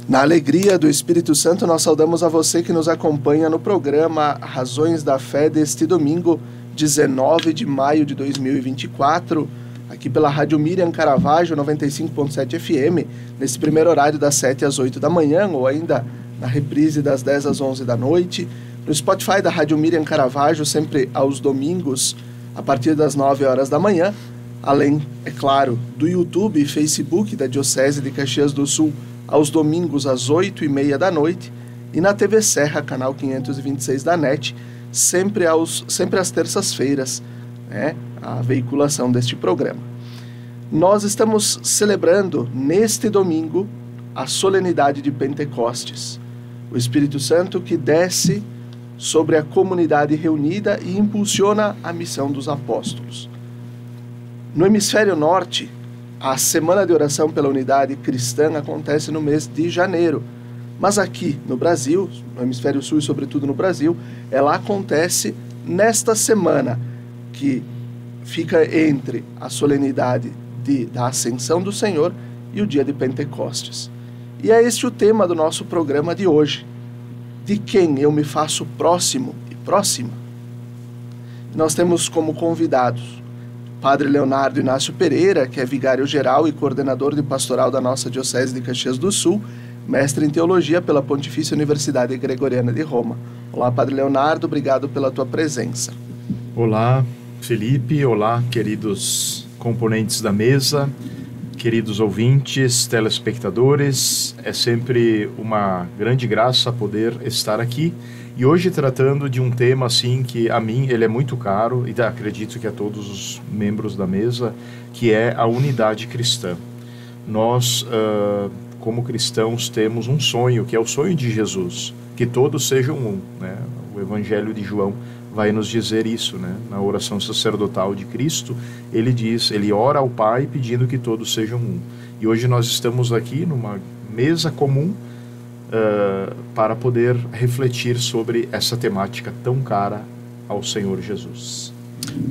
Na alegria do Espírito Santo, nós saudamos a você que nos acompanha no programa Razões da Fé deste domingo, 19 de maio de 2024, aqui pela Rádio Miriam Caravaggio, 95.7 FM, nesse primeiro horário das 7 às 8 da manhã, ou ainda na reprise das 10 às 11 da noite, no Spotify da Rádio Miriam Caravaggio, sempre aos domingos, a partir das 9 horas da manhã, além, é claro, do YouTube e Facebook da Diocese de Caxias do Sul, aos domingos às 8h30 da noite, e na TV Serra, canal 526 da NET, sempre às terças-feiras, né, a veiculação deste programa. Nós estamos celebrando neste domingo a solenidade de Pentecostes, o Espírito Santo que desce sobre a comunidade reunida e impulsiona a missão dos apóstolos. No hemisfério norte, a Semana de Oração pela Unidade Cristã acontece no mês de janeiro, mas aqui no Brasil, no hemisfério sul e sobretudo no Brasil, ela acontece nesta semana, que fica entre a solenidade da Ascensão do Senhor e o dia de Pentecostes. E é este o tema do nosso programa de hoje. De quem eu me faço próximo e próxima? Nós temos como convidados Padre Leonardo Inácio Pereira, que é vigário-geral e coordenador de pastoral da nossa Diocese de Caxias do Sul, mestre em Teologia pela Pontifícia Universidade Gregoriana de Roma. Olá, Padre Leonardo, obrigado pela tua presença. Olá, Felipe, olá, queridos componentes da mesa, queridos ouvintes, telespectadores. É sempre uma grande graça poder estar aqui. E hoje tratando de um tema assim que a mim ele é muito caro e acredito que a todos os membros da mesa, que é a unidade cristã. Nós, como cristãos, temos um sonho, que é o sonho de Jesus, que todos sejam um, né? O Evangelho de João vai nos dizer isso, né? Na oração sacerdotal de Cristo, ele ora ao Pai pedindo que todos sejam um. E hoje nós estamos aqui numa mesa comum, para poder refletir sobre essa temática tão cara ao Senhor Jesus.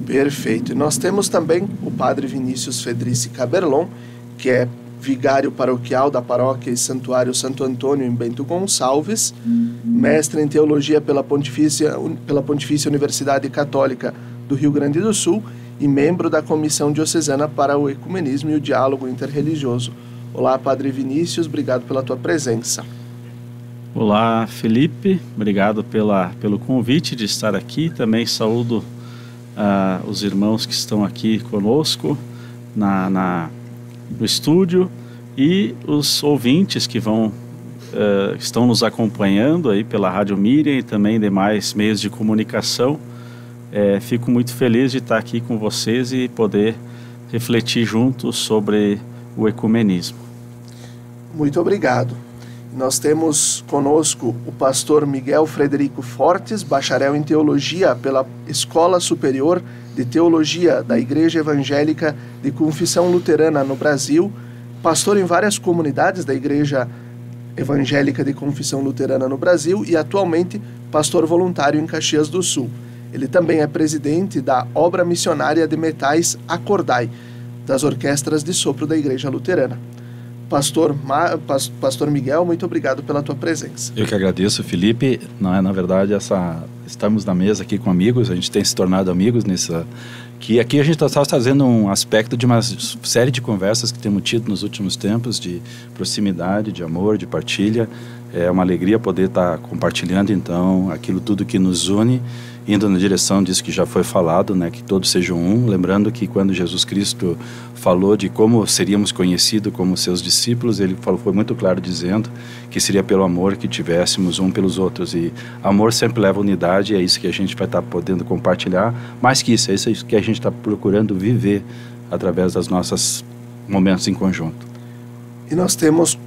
Perfeito. E nós temos também o Padre Vinícius Fedrici Caberlon, que é vigário paroquial da paróquia e santuário Santo Antônio em Bento Gonçalves, mestre em Teologia pela Pontifícia Universidade Católica do Rio Grande do Sul e membro da Comissão Diocesana para o Ecumenismo e o Diálogo Interreligioso. Olá, Padre Vinícius, obrigado pela tua presença. Olá, Felipe, obrigado pelo convite de estar aqui. Também saúdo os irmãos que estão aqui conosco no estúdio e os ouvintes que estão nos acompanhando aí pela Rádio Miriam e também demais meios de comunicação. Fico muito feliz de estar aqui com vocês e poder refletir juntos sobre o ecumenismo. Muito obrigado. Nós temos conosco o pastor Miguel Frederico Fortes, bacharel em Teologia pela Escola Superior de Teologia da Igreja Evangélica de Confissão Luterana no Brasil, pastor em várias comunidades da Igreja Evangélica de Confissão Luterana no Brasil e atualmente pastor voluntário em Caxias do Sul. Ele também é presidente da Obra Missionária de Metais Acordai, das orquestras de sopro da Igreja Luterana. Pastor Miguel, muito obrigado pela tua presença. Eu que agradeço, Felipe. Na verdade, estamos na mesa aqui com amigos, a gente tem se tornado amigos que aqui a gente está trazendo um aspecto de uma série de conversas que temos tido nos últimos tempos, de proximidade, de amor, de partilha. É uma alegria poder estar compartilhando, então, aquilo tudo que nos une, indo na direção disso que já foi falado, né, que todos sejam um. Lembrando que quando Jesus Cristo falou de como seríamos conhecidos como seus discípulos, ele foi muito claro dizendo que seria pelo amor que tivéssemos um pelos outros. E amor sempre leva unidade, e é isso que a gente vai estar podendo compartilhar. Mais que isso, é isso que a gente está procurando viver através das nossas momentos em conjunto. E nós temos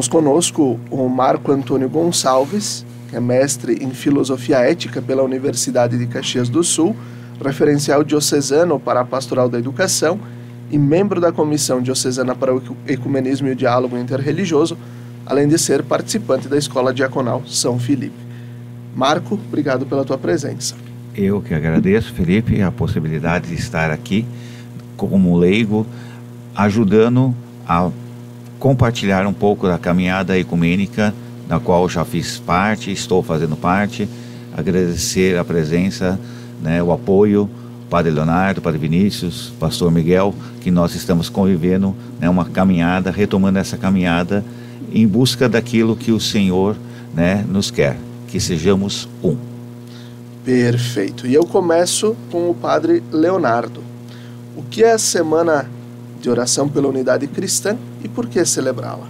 conosco o Marco Antônio Gonçalves, que é mestre em Filosofia Ética pela Universidade de Caxias do Sul, referencial diocesano para a Pastoral da Educação e membro da Comissão Diocesana para o Ecumenismo e o Diálogo Interreligioso, além de ser participante da Escola Diaconal São Filipe. Marco, obrigado pela tua presença. Eu que agradeço, Felipe, a possibilidade de estar aqui como leigo, ajudando a compartilhar um pouco da caminhada ecumênica, da qual já fiz parte, estou fazendo parte. Agradecer a presença, né, o apoio, Padre Leonardo, Padre Vinícius, Pastor Miguel, que nós estamos convivendo, né, uma caminhada, retomando essa caminhada em busca daquilo que o Senhor, né, nos quer, que sejamos um. Perfeito. E eu começo com o Padre Leonardo. O que é a Semana de Oração pela Unidade Cristã e por que celebrá-la?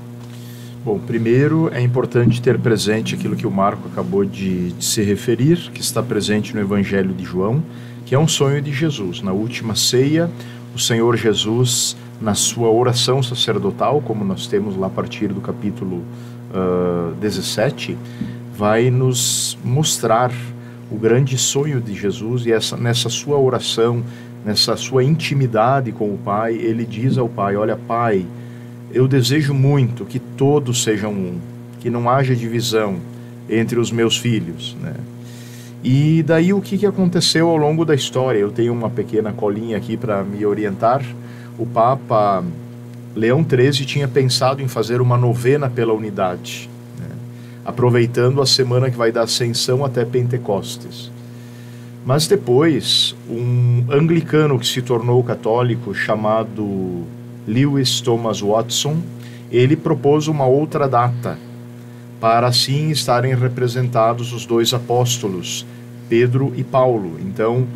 Bom, primeiro é importante ter presente aquilo que o Marco acabou de se referir, que está presente no Evangelho de João, que é um sonho de Jesus. Na última ceia, o Senhor Jesus, na sua oração sacerdotal, como nós temos lá a partir do capítulo 17, vai nos mostrar o grande sonho de Jesus, e nessa sua oração, nessa sua intimidade com o Pai, ele diz ao Pai: olha, Pai, eu desejo muito que todos sejam um, que não haja divisão entre os meus filhos, né? E daí o que aconteceu ao longo da história? Eu tenho uma pequena colinha aqui para me orientar. O Papa Leão XIII tinha pensado em fazer uma novena pela unidade, né, aproveitando a semana que vai da Ascensão até Pentecostes. Mas depois, um anglicano que se tornou católico, chamado Lewis Thomas Watson, ele propôs uma outra data, para assim estarem representados os dois apóstolos, Pedro e Paulo. Então,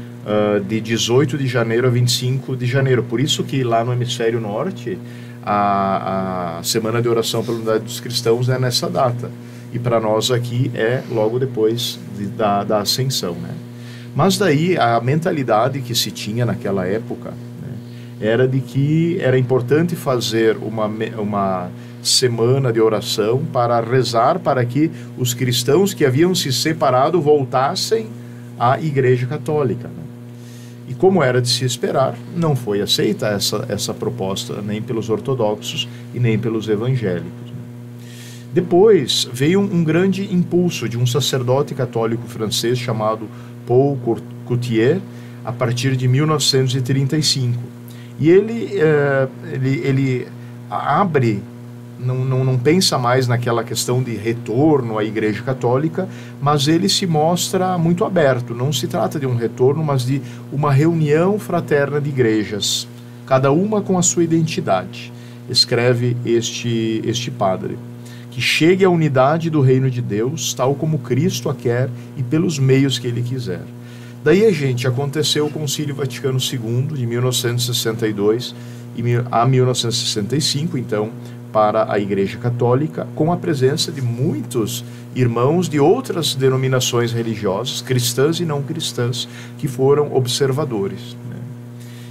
de 18 de janeiro a 25 de janeiro. Por isso que lá no Hemisfério Norte, a Semana de Oração pela Unidade dos Cristãos é nessa data. E para nós aqui é logo depois da Ascensão, né? Mas daí a mentalidade que se tinha naquela época, né, era de que era importante fazer uma semana de oração para rezar para que os cristãos que haviam se separado voltassem à Igreja Católica, né? E como era de se esperar, não foi aceita essa proposta nem pelos ortodoxos e nem pelos evangélicos, né? Depois veio um grande impulso de um sacerdote católico francês chamado Paul Courtier, a partir de 1935. E ele abre, não pensa mais naquela questão de retorno à Igreja Católica, mas ele se mostra muito aberto. Não se trata de um retorno, mas de uma reunião fraterna de igrejas, cada uma com a sua identidade. Escreve este padre: que chegue à unidade do reino de Deus, tal como Cristo a quer e pelos meios que ele quiser. Daí, aconteceu o Concílio Vaticano II, de 1962 a 1965, então, para a Igreja Católica, com a presença de muitos irmãos de outras denominações religiosas, cristãs e não cristãs, que foram observadores, né?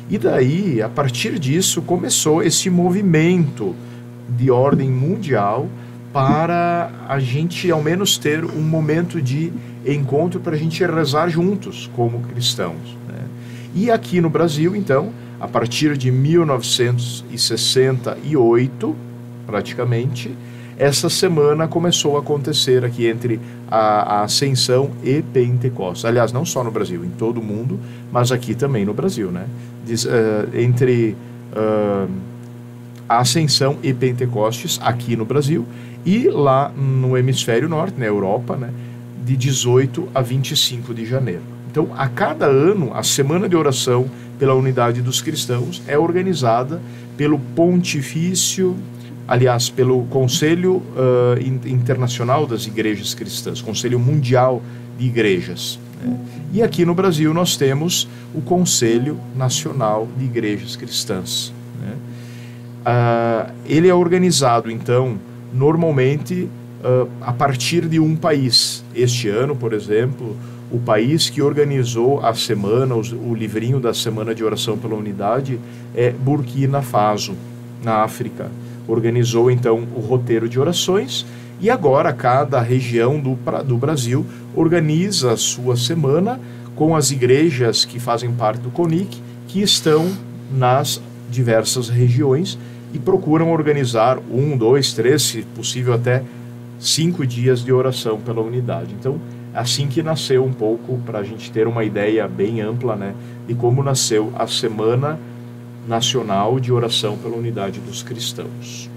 E daí, a partir disso, começou esse movimento de ordem mundial para a gente, ao menos, ter um momento de encontro para a gente rezar juntos como cristãos, né? E aqui no Brasil, então, a partir de 1968, praticamente, essa semana começou a acontecer aqui entre a Ascensão e Pentecostes. Aliás, não só no Brasil, em todo o mundo, mas aqui também no Brasil, né? Entre a Ascensão e Pentecostes, aqui no Brasil, e lá no Hemisfério Norte, na Europa, né, de 18 a 25 de janeiro. Então, a cada ano, a Semana de Oração pela Unidade dos Cristãos é organizada pelo Pontifício, aliás, pelo Conselho Internacional das Igrejas Cristãs, Conselho Mundial de Igrejas, né? E aqui no Brasil nós temos o Conselho Nacional de Igrejas Cristãs, né? Ele é organizado, então, normalmente a partir de um país. Este ano, por exemplo, o país que organizou a semana, o livrinho da Semana de Oração pela Unidade, é Burkina Faso, na África. Organizou, então, o roteiro de orações, e agora cada região do Brasil organiza a sua semana com as igrejas que fazem parte do CONIC, que estão nas diversas regiões e procuram organizar 1, 2, 3, se possível até 5 dias de oração pela unidade. Então, Assim que nasceu um pouco, para a gente ter uma ideia bem ampla, né, de como nasceu a Semana Nacional de Oração pela Unidade dos Cristãos.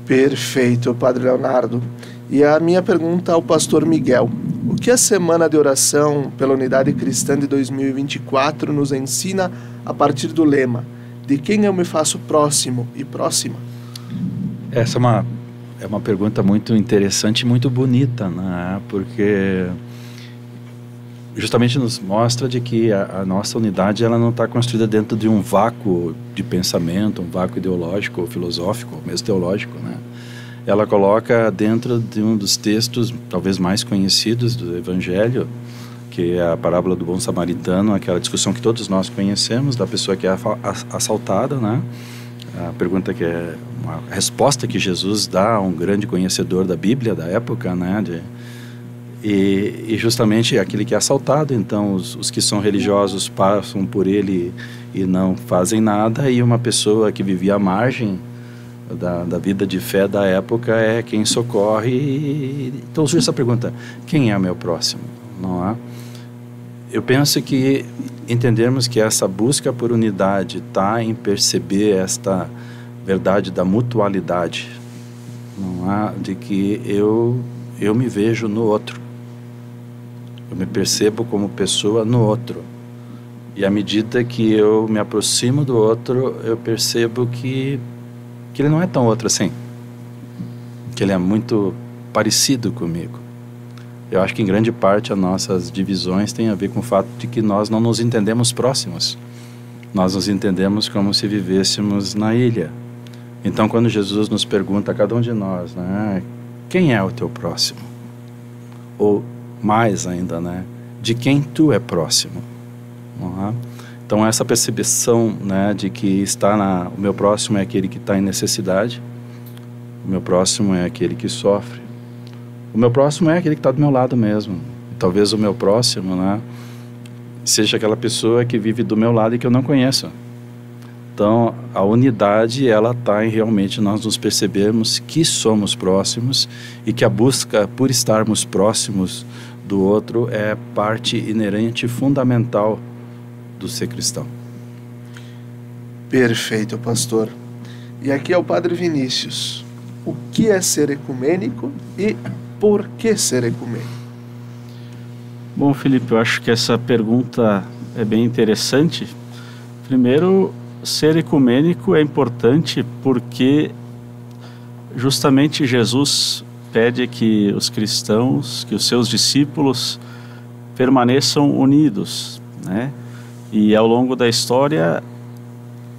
Perfeito, Padre Leonardo. E a minha pergunta ao pastor Miguel: o que a Semana de Oração pela Unidade Cristã de 2024 nos ensina a partir do lema de quem eu me faço próximo e próxima? Essa é uma pergunta muito interessante e muito bonita, né? Porque justamente nos mostra de que a nossa unidade ela não está construída dentro de um vácuo de pensamento, um vácuo ideológico ou filosófico, ou mesmo teológico, né? Ela coloca dentro de um dos textos talvez mais conhecidos do Evangelho, que é a parábola do bom samaritano, aquela discussão que todos nós conhecemos da pessoa que é assaltada, né? A pergunta que é uma resposta que Jesus dá a um grande conhecedor da Bíblia da época, né? E justamente aquele que é assaltado, então os que são religiosos passam por ele e não fazem nada, e uma pessoa que vivia à margem da vida de fé da época é quem socorre. Então surge essa pergunta: quem é o meu próximo? Não é? Eu penso que entendermos que essa busca por unidade está em perceber esta verdade da mutualidade, não é? De que eu me vejo no outro, eu me percebo como pessoa no outro, e à medida que eu me aproximo do outro, eu percebo que ele não é tão outro assim, que ele é muito parecido comigo. Eu acho que em grande parte as nossas divisões têm a ver com o fato de que nós não nos entendemos próximos. Nós nos entendemos como se vivêssemos na ilha. Então, quando Jesus nos pergunta a cada um de nós, né, quem é o teu próximo? Ou mais ainda, né, de quem tu é próximo? Não é? Então, essa percepção, né, de que o meu próximo é aquele que está em necessidade, o meu próximo é aquele que sofre, o meu próximo é aquele que está do meu lado mesmo. Talvez o meu próximo, né, seja aquela pessoa que vive do meu lado e que eu não conheço. Então, a unidade, ela está em realmente nós nos percebermos que somos próximos e que a busca por estarmos próximos do outro é parte inerente e fundamental do ser cristão. Perfeito, pastor. E aqui é o Padre Vinícius. O que é ser ecumênico e por que ser ecumênico? Bom, Felipe, eu acho que essa pergunta é bem interessante. Primeiro, ser ecumênico é importante porque justamente Jesus pede que os cristãos, que os seus discípulos permaneçam unidos, né? E ao longo da história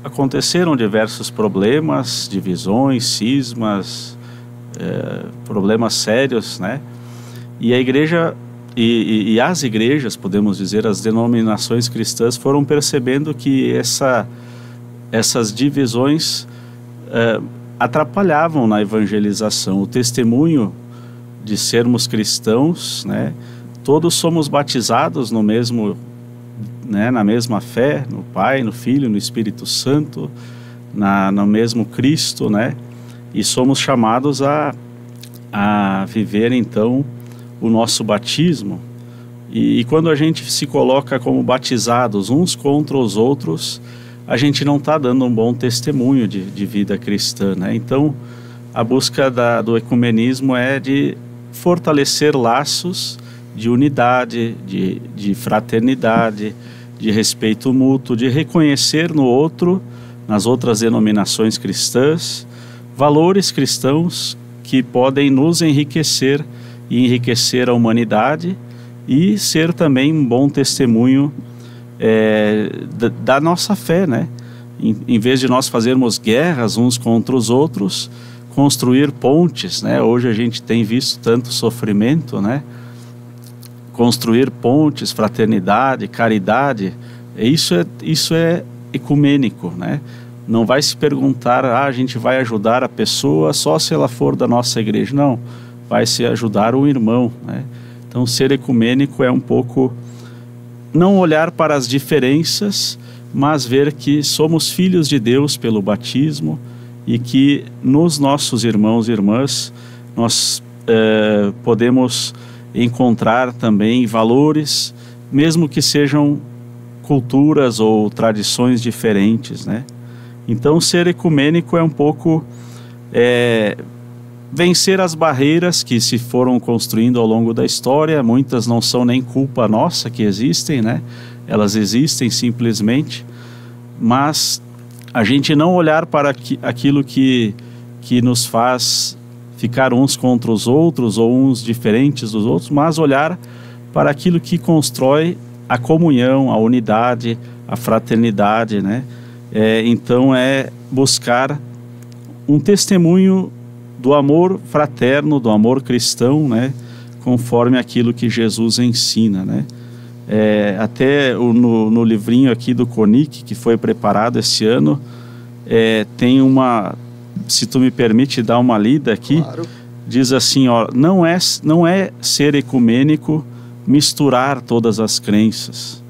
aconteceram diversos problemas, divisões, cismas, problemas sérios, né? E a igreja e as igrejas, podemos dizer, as denominações cristãs foram percebendo que essas divisões atrapalhavam na evangelização. O testemunho de sermos cristãos, né? Todos somos batizados no mesmo, né, na mesma fé, no Pai, no Filho, no Espírito Santo, no mesmo Cristo, né? E somos chamados a viver então o nosso batismo. E quando a gente se coloca como batizados uns contra os outros, a gente não está dando um bom testemunho de vida cristã, né? Então, a busca do ecumenismo é de fortalecer laços de unidade, de fraternidade, de respeito mútuo, de reconhecer no outro, nas outras denominações cristãs, valores cristãos que podem nos enriquecer e enriquecer a humanidade e ser também um bom testemunho da nossa fé, né? Em vez de nós fazermos guerras uns contra os outros, construir pontes, né? Hoje a gente tem visto tanto sofrimento, né? Construir pontes, fraternidade, caridade, isso é ecumênico, né? Não vai se perguntar, a gente vai ajudar a pessoa só se ela for da nossa igreja. Não, vai se ajudar o irmão, né? Então, ser ecumênico é um pouco não olhar para as diferenças, mas ver que somos filhos de Deus pelo batismo e que nos nossos irmãos e irmãs nós podemos encontrar também valores, mesmo que sejam culturas ou tradições diferentes, né? Então, ser ecumênico é um pouco vencer as barreiras que se foram construindo ao longo da história. Muitas não são nem culpa nossa que existem, né? Elas existem simplesmente, mas a gente não olhar para aquilo que nos faz ficar uns contra os outros ou uns diferentes dos outros, mas olhar para aquilo que constrói a comunhão, a unidade, a fraternidade, né? Então buscar um testemunho do amor fraterno, do amor cristão, né? Conforme aquilo que Jesus ensina, né? Até no livrinho aqui do CONIC, que foi preparado esse ano, tem uma, se tu me permite dar uma lida aqui, Claro. Diz assim, ó, não é ser ecumênico misturar todas as crenças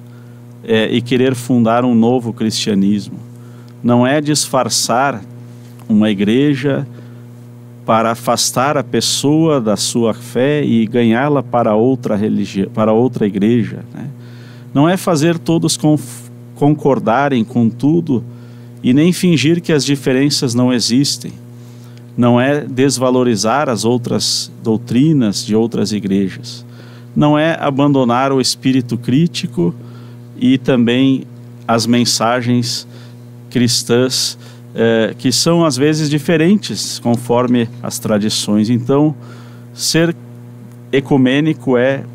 e querer fundar um novo cristianismo. Não é disfarçar uma igreja para afastar a pessoa da sua fé e ganhá-la para outra religião, para outra igreja, né? Não é fazer todos concordarem com tudo e nem fingir que as diferenças não existem. Não é desvalorizar as outras doutrinas de outras igrejas. Não é abandonar o espírito crítico e também as mensagens cristãs que são às vezes diferentes conforme as tradições. Então, ser ecumênico é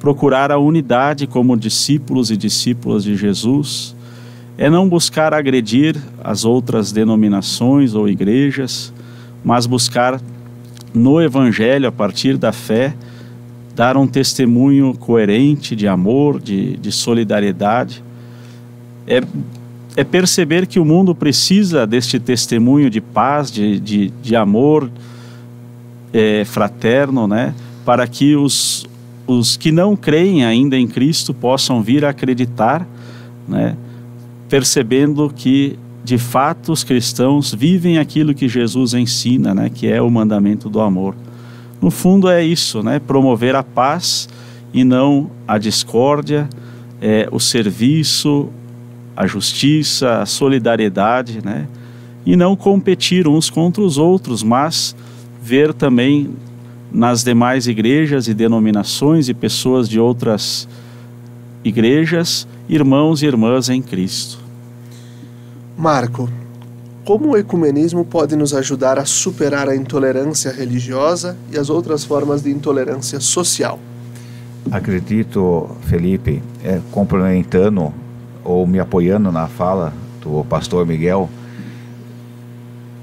procurar a unidade como discípulos e discípulas de Jesus, é não buscar agredir as outras denominações ou igrejas, mas buscar no Evangelho, a partir da fé, dar um testemunho coerente de amor, de solidariedade. É perceber que o mundo precisa deste testemunho de paz, de amor fraterno, né? Para que os que não creem ainda em Cristo possam vir a acreditar, né? Percebendo que, de fato, os cristãos vivem aquilo que Jesus ensina, né? Que é o mandamento do amor. No fundo é isso, né? Promover a paz e não a discórdia, o serviço, a justiça, a solidariedade, né? E não competir uns contra os outros, mas ver também nas demais igrejas e denominações e pessoas de outras igrejas, irmãos e irmãs em Cristo. Marco, como o ecumenismo pode nos ajudar a superar a intolerância religiosa e as outras formas de intolerância social? Acredito, Felipe, complementando ou me apoiando na fala do pastor Miguel,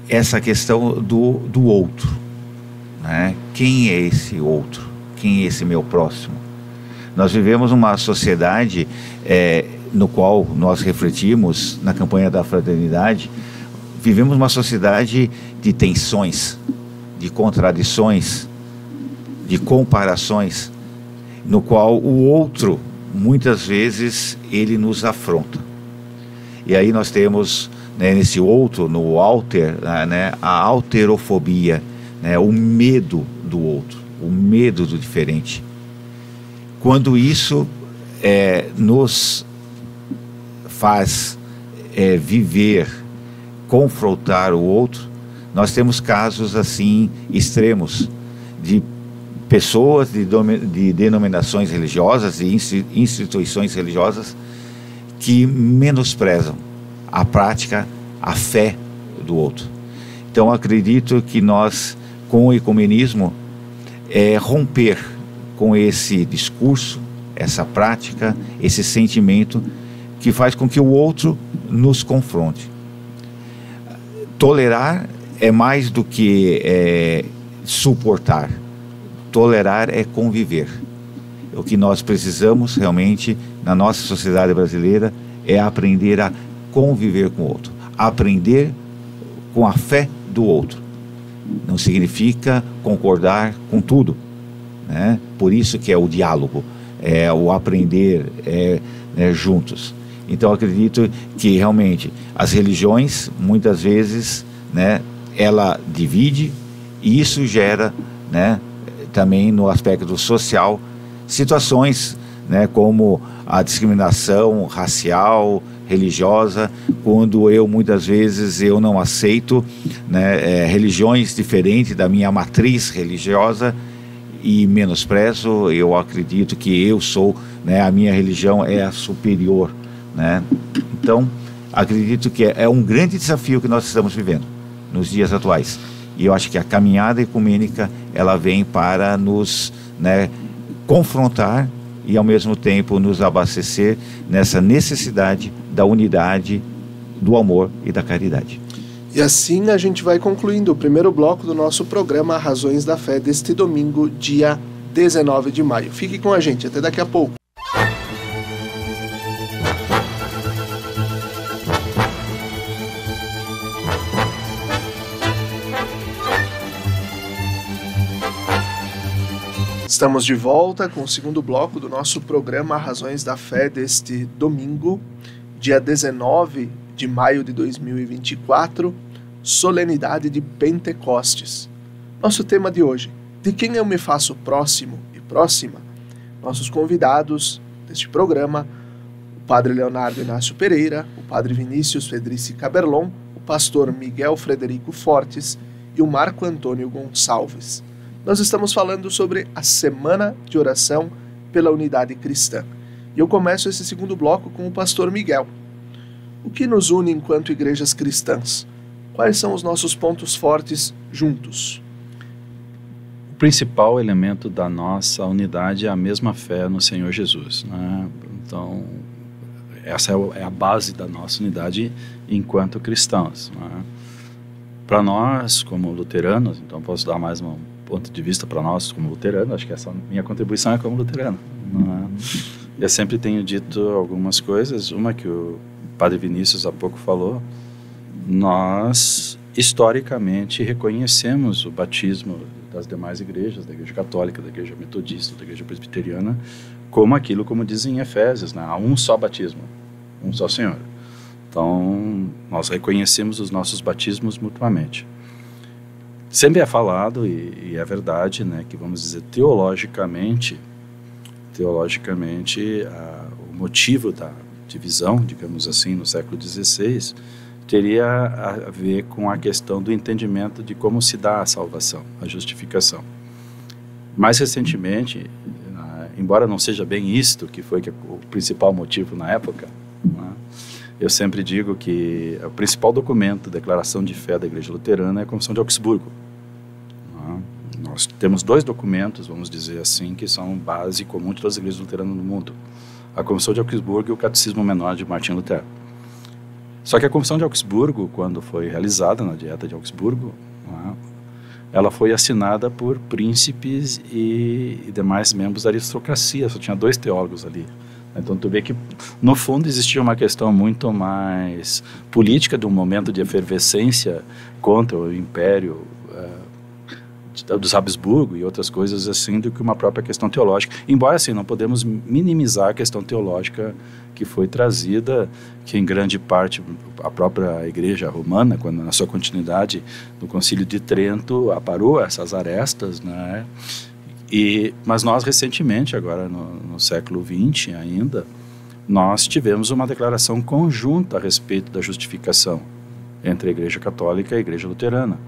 essa questão do outro, né? Quem é esse outro? Quem é esse meu próximo? Nós vivemos uma sociedade no qual nós refletimos na campanha da fraternidade, vivemos uma sociedade de tensões, de contradições, de comparações, no qual o outro, muitas vezes, ele nos afronta. E aí nós temos, né, nesse outro, no alter, né, a alterofobia, né, o medo do outro, o medo do diferente. Quando isso nos faz viver, confrontar o outro, nós temos casos assim extremos de pessoas de denominações religiosas e instituições religiosas que menosprezam a prática, a fé do outro. Então acredito que nós, com o ecumenismo, romper com esse discurso, essa prática, esse sentimento que faz com que o outro nos confronte. Tolerar é mais do que suportar. Tolerar é conviver. O que nós precisamos realmente na nossa sociedade brasileira é aprender a conviver com o outro, aprender com a fé do outro. Não significa concordar com tudo, né? Por isso que é o diálogo, é o aprender juntos. Então acredito que realmente as religiões muitas vezes, né, ela divide e isso gera, né, também no aspecto social, situações, né, como a discriminação racial, religiosa, quando muitas vezes eu não aceito, né, religiões diferentes da minha matriz religiosa e menosprezo, eu acredito que eu sou, né, a minha religião é a superior, né? Então, acredito que é um grande desafio que nós estamos vivendo nos dias atuais. E eu acho que a caminhada ecumênica, ela vem para nos, né, confrontar e ao mesmo tempo nos abastecer nessa necessidade da unidade, do amor e da caridade. E assim a gente vai concluindo o primeiro bloco do nosso programa Razões da Fé deste domingo, dia 19 de maio. Fique com a gente, até daqui a pouco. Estamos de volta com o segundo bloco do nosso programa Razões da Fé deste domingo, dia 19 de maio de 2024, solenidade de Pentecostes. Nosso tema de hoje, de quem eu me faço próximo e próxima? Nossos convidados deste programa, o Padre Leonardo Inácio Pereira, o Padre Vinícius Fedrici Caberlon, o Pastor Miguel Frederico Fortes e o Marco Antônio Gonçalves. Nós estamos falando sobre a Semana de Oração pela Unidade Cristã. E eu começo esse segundo bloco com o Pastor Miguel. O que nos une enquanto igrejas cristãs? Quais são os nossos pontos fortes juntos? O principal elemento da nossa unidade é a mesma fé no Senhor Jesus, né? Então, essa é a base da nossa unidade enquanto cristãos, né? Para nós, como luteranos, então posso dar mais um ponto de vista para nós como luteranos, acho que essa minha contribuição é como luterano, né? Eu sempre tenho dito algumas coisas, uma que o Padre Vinícius há pouco falou, nós historicamente reconhecemos o batismo das demais igrejas, da Igreja Católica, da Igreja Metodista, da Igreja Presbiteriana, como aquilo, como dizem em Efésios, né? Há um só batismo, um só Senhor. Então, nós reconhecemos os nossos batismos mutuamente. Sempre é falado, e é verdade, né, que vamos dizer, teologicamente, o motivo da divisão, digamos assim, no século XVI, teria a ver com a questão do entendimento de como se dá a salvação, a justificação. Mais recentemente, embora não seja bem isto que foi o principal motivo na época, né, eu sempre digo que o principal documento, declaração de fé da Igreja Luterana, é a Confissão de Augsburgo. Nós temos dois documentos, vamos dizer assim, que são base comum de todas as igrejas luteranas no mundo. A Confissão de Augsburgo e o Catecismo Menor de Martim Lutero. Só que a Confissão de Augsburgo, quando foi realizada na Dieta de Augsburgo, ela foi assinada por príncipes e demais membros da aristocracia, só tinha 2 teólogos ali. Então tu vê que no fundo existia uma questão muito mais política, de um momento de efervescência contra o Império dos Habsburgo e outras coisas assim, do que uma própria questão teológica. Embora assim, não podemos minimizar a questão teológica que foi trazida, que em grande parte a própria Igreja Romana, quando na sua continuidade no Concílio de Trento aparou essas arestas, né? Mas nós recentemente, agora no século XX ainda, nós tivemos uma declaração conjunta a respeito da justificação entre a Igreja Católica e a Igreja Luterana.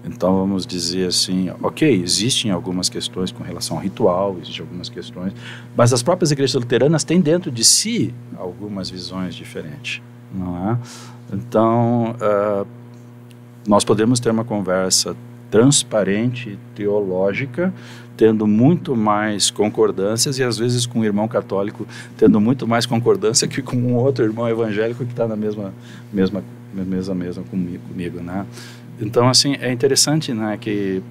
Então vamos dizer assim, ok, existem algumas questões com relação ao ritual, existem algumas questões, mas as próprias igrejas luteranas têm dentro de si algumas visões diferentes, não é? Então nós podemos ter uma conversa transparente, teológica, tendo muito mais concordâncias e às vezes com um irmão católico tendo muito mais concordância que com um outro irmão evangélico que está na mesma mesa comigo, né? Então, assim, é interessante, né, que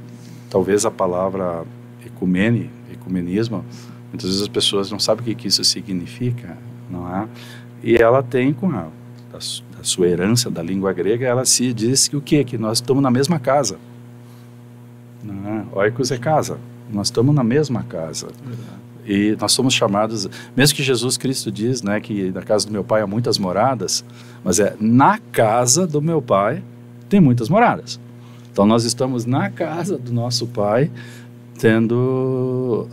talvez a palavra ecumenismo, muitas vezes as pessoas não sabem o que isso significa, não é? E ela tem, com a sua herança da língua grega, ela se diz que o quê? Que nós estamos na mesma casa. Não é? Oikos é casa. Nós estamos na mesma casa. E nós somos chamados, mesmo que Jesus Cristo diz, né, que na casa do meu pai há muitas moradas, mas na casa do meu pai tem muitas moradas. Então nós estamos na casa do nosso Pai, tendo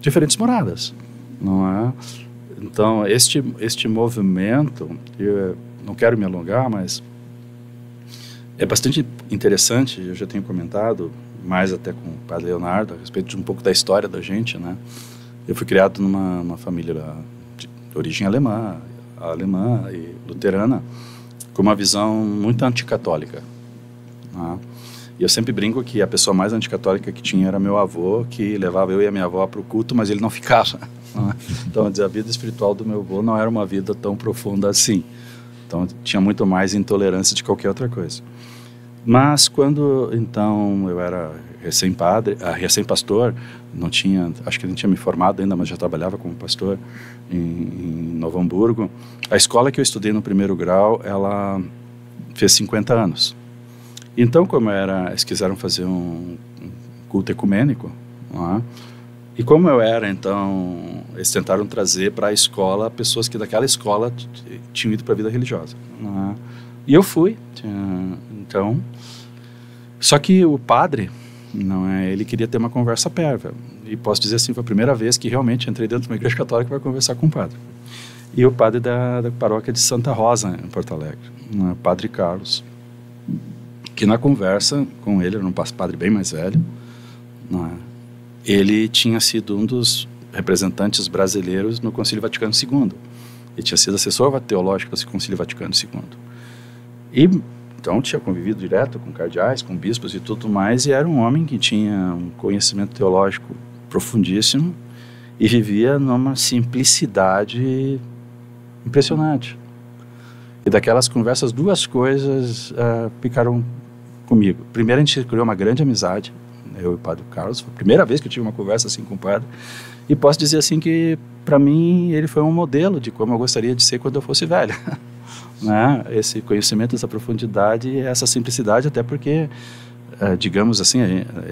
diferentes moradas, não é? Então, este movimento, eu não quero me alongar, mas é bastante interessante. Eu já tenho comentado mais até com o Padre Leonardo a respeito de um pouco da história da gente, né? Eu fui criado numa família de origem alemã e luterana, com uma visão muito anticatólica, né? E eu sempre brinco que a pessoa mais anticatólica que tinha era meu avô, que levava eu e a minha avó para o culto, mas ele não ficava, né? Então, a vida espiritual do meu avô não era uma vida tão profunda assim. Então, tinha muito mais intolerância de qualquer outra coisa. Mas quando, então, eu era recém-pastor, acho que não tinha me formado ainda, mas já trabalhava como pastor em Novo Hamburgo. A escola que eu estudei no primeiro grau, ela fez 50 anos. Então, eles quiseram fazer um culto ecumênico, não é? E como eu era, então, eles tentaram trazer para a escola pessoas que daquela escola tinham ido para a vida religiosa, não é? E eu fui, então, só que o padre, não é, ele queria ter uma conversa prévia, e posso dizer assim, foi a primeira vez que realmente entrei dentro de uma igreja católica para conversar com o padre. E o padre da paróquia de Santa Rosa, em Porto Alegre, o Padre Carlos, que na conversa com ele, era um padre bem mais velho, não é, ele tinha sido um dos representantes brasileiros no Concílio Vaticano II. Ele tinha sido assessor teológico do Concílio Vaticano II. E então tinha convivido direto com cardeais, com bispos e tudo mais, e era um homem que tinha um conhecimento teológico profundíssimo e vivia numa simplicidade impressionante. E daquelas conversas, duas coisas ficaram comigo. Primeiro, a gente criou uma grande amizade, eu e o Padre Carlos. Foi a primeira vez que eu tive uma conversa assim com o padre. E posso dizer assim que, para mim, ele foi um modelo de como eu gostaria de ser quando eu fosse velho. Né? Esse conhecimento, essa profundidade, essa simplicidade, até porque, digamos assim,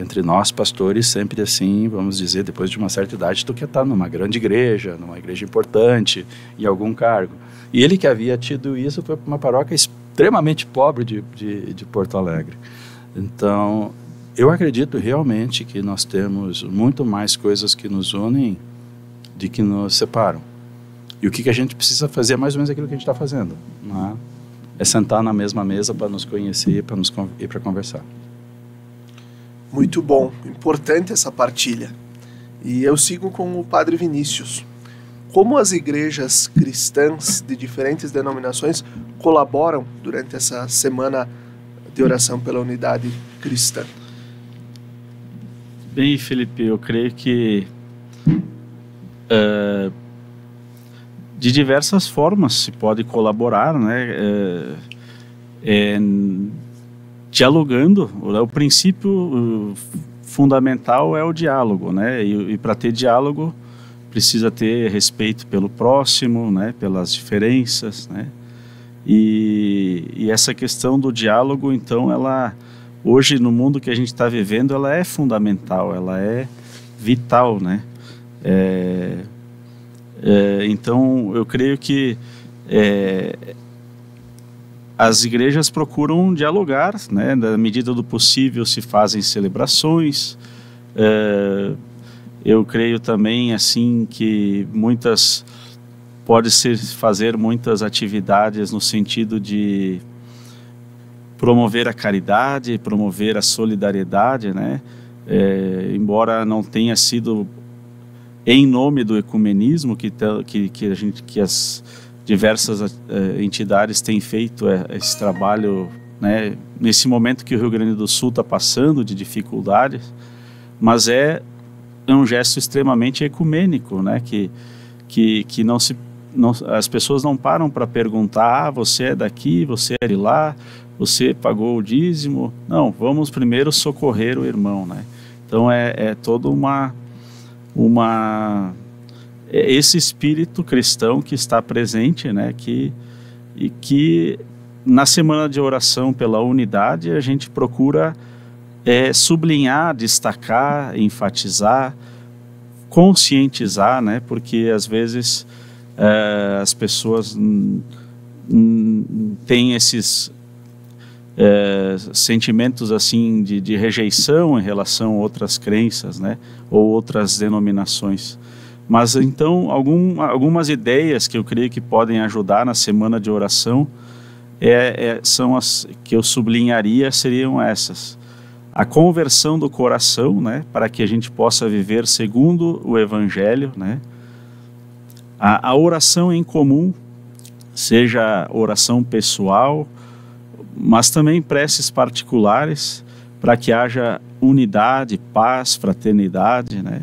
entre nós pastores, sempre assim, vamos dizer, depois de uma certa idade, tu quer estar numa grande igreja, numa igreja importante, em algum cargo. E ele que havia tido isso foi para uma paróquia extremamente pobre de Porto Alegre. Então, eu acredito realmente que nós temos muito mais coisas que nos unem do que nos separam. E o que a gente precisa fazer é mais ou menos aquilo que a gente está fazendo, não é? É sentar na mesma mesa para nos conhecer e para conversar. Muito bom, importante essa partilha. E eu sigo com o Padre Vinícius. Como as igrejas cristãs de diferentes denominações colaboram durante essa semana de oração pela unidade cristã? Bem, Felipe, eu creio que de diversas formas se pode colaborar, né? Dialogando. O princípio fundamental é o diálogo, né? E para ter diálogo precisa ter respeito pelo próximo, né? Pelas diferenças, né? E essa questão do diálogo, então, ela hoje no mundo que a gente está vivendo, ela é fundamental, ela é vital, né? Então, eu creio que as igrejas procuram dialogar, né? Na medida do possível se fazem celebrações. Eu creio também assim que pode-se fazer muitas atividades no sentido de promover a caridade, promover a solidariedade, né? Embora não tenha sido em nome do ecumenismo que as diversas entidades têm feito esse trabalho, né? Nesse momento que o Rio Grande do Sul está passando de dificuldades, mas é um gesto extremamente ecumênico, né? Que as pessoas não param para perguntar: você é daqui, você é de lá, você pagou o dízimo. Não, vamos primeiro socorrer o irmão, né? Então é todo esse espírito cristão que está presente, né? E que na semana de oração pela unidade a gente procura sublinhar, destacar, enfatizar, conscientizar, né? Porque às vezes as pessoas têm sentimentos assim de rejeição em relação a outras crenças, né, ou outras denominações. Mas então algumas ideias que eu creio que podem ajudar na semana de oração são as que eu sublinharia, seriam essas: a conversão do coração, né, para que a gente possa viver segundo o Evangelho, né, a oração em comum, seja oração pessoal, mas também preces particulares, para que haja unidade, paz, fraternidade, né?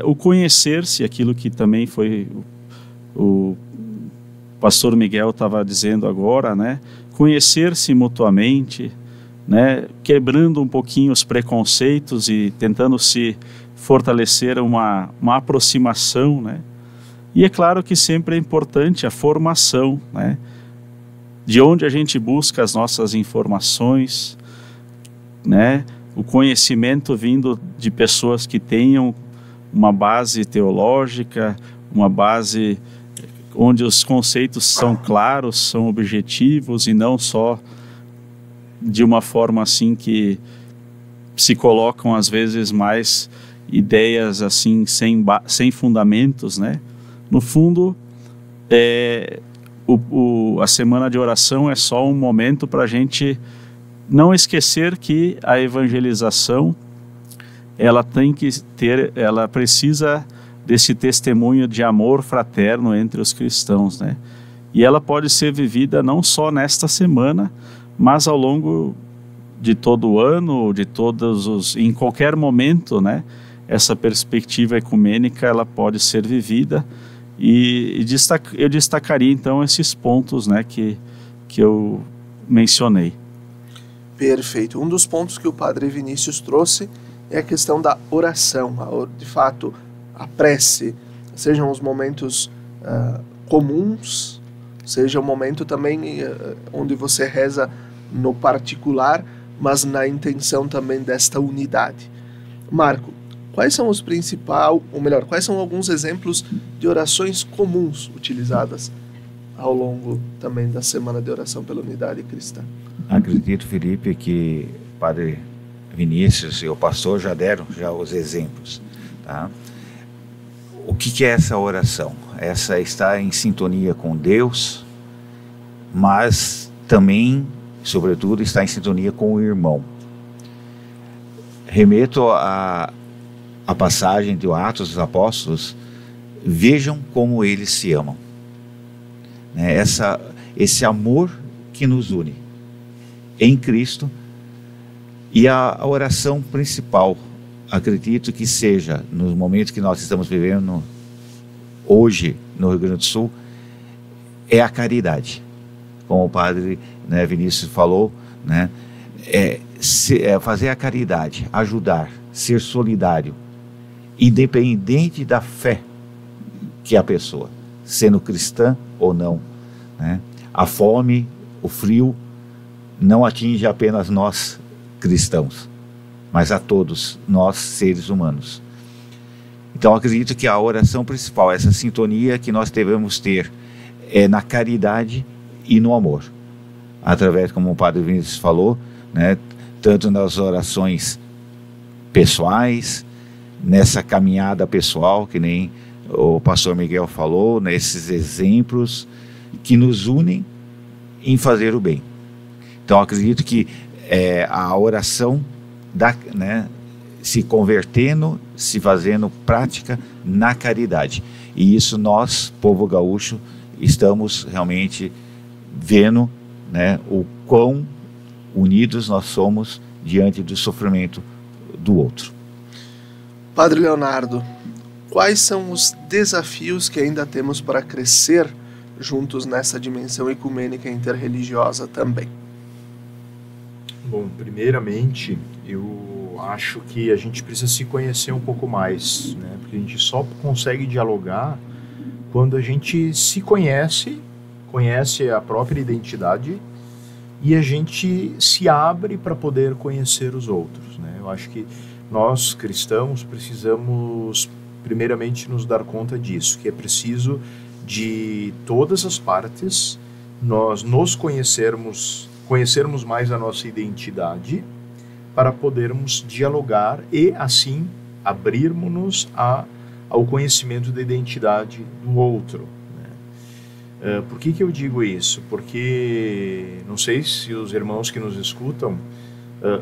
O conhecer-se, aquilo que também foi o pastor Miguel estava dizendo agora, né? Conhecer-se mutuamente, né? Quebrando um pouquinho os preconceitos e tentando se fortalecer uma aproximação, né? E é claro que sempre é importante a formação, né? De onde a gente busca as nossas informações, né? O conhecimento vindo de pessoas que tenham uma base teológica, uma base onde os conceitos são claros, são objetivos e não só de uma forma assim que se colocam às vezes mais ideias assim sem fundamentos, né? No fundo, a semana de oração é só um momento para a gente não esquecer que a evangelização ela precisa desse testemunho de amor fraterno entre os cristãos, né? E ela pode ser vivida não só nesta semana, mas ao longo de todo o ano, em qualquer momento, né? Essa perspectiva ecumênica ela pode ser vivida. E eu destacaria então esses pontos, né, que eu mencionei. Perfeito. Um dos pontos que o Padre Vinícius trouxe é a questão da oração, de fato, a prece, sejam os momentos comuns, seja o momento também onde você reza no particular, mas na intenção também desta unidade. Marco, quais são quais são alguns exemplos de orações comuns utilizadas ao longo também da Semana de Oração pela Unidade Cristã? Acredito, Felipe, que o Padre Vinícius e o pastor já deram os exemplos, tá? O que é essa oração? Essa está em sintonia com Deus, mas também, sobretudo, está em sintonia com o irmão. Remeto a passagem de Atos dos Apóstolos. Vejam como eles se amam, né? Esse amor que nos une em Cristo. E a oração principal, acredito que seja, nos momentos que nós estamos vivendo hoje no Rio Grande do Sul, é a caridade. Como o Padre, né, Vinícius falou, né, fazer a caridade, ajudar, ser solidário, independente da fé que a pessoa, sendo cristã ou não, né? A fome, o frio, não atinge apenas nós cristãos, mas a todos nós seres humanos. Então acredito que a oração principal, essa sintonia que nós devemos ter, é na caridade e no amor, através, como o Padre Vinícius falou, né, tanto nas orações pessoais, nessa caminhada pessoal, que nem o pastor Miguel falou, nesses exemplos que nos unem em fazer o bem. Então acredito que a oração se convertendo, se fazendo prática na caridade. E isso nós, povo gaúcho, estamos realmente vendo, né, o quão unidos nós somos diante do sofrimento do outro. Padre Leonardo, quais são os desafios que ainda temos para crescer juntos nessa dimensão ecumênica e interreligiosa também? Bom, primeiramente, eu acho que a gente precisa se conhecer um pouco mais, né? Porque a gente só consegue dialogar quando a gente se conhece a própria identidade e a gente se abre para poder conhecer os outros, né? Eu acho que nós, cristãos, precisamos primeiramente nos dar conta disso, que é preciso de todas as partes nós nos conhecermos conhecermos mais a nossa identidade, para podermos dialogar e, assim, abrirmos-nos ao conhecimento da identidade do outro. Né? Por que eu digo isso? Porque, não sei se os irmãos que nos escutam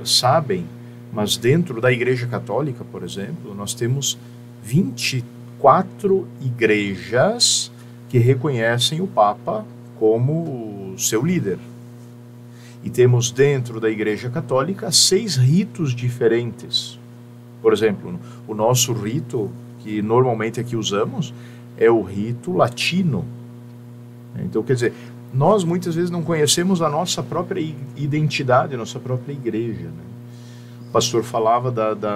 sabem, mas dentro da Igreja Católica, por exemplo, nós temos 24 igrejas que reconhecem o Papa como seu líder. E temos dentro da Igreja Católica 6 ritos diferentes. Por exemplo, o nosso rito, que normalmente aqui usamos, é o rito latino. Então, quer dizer, nós muitas vezes não conhecemos a nossa própria identidade, a nossa própria igreja. Né? O pastor falava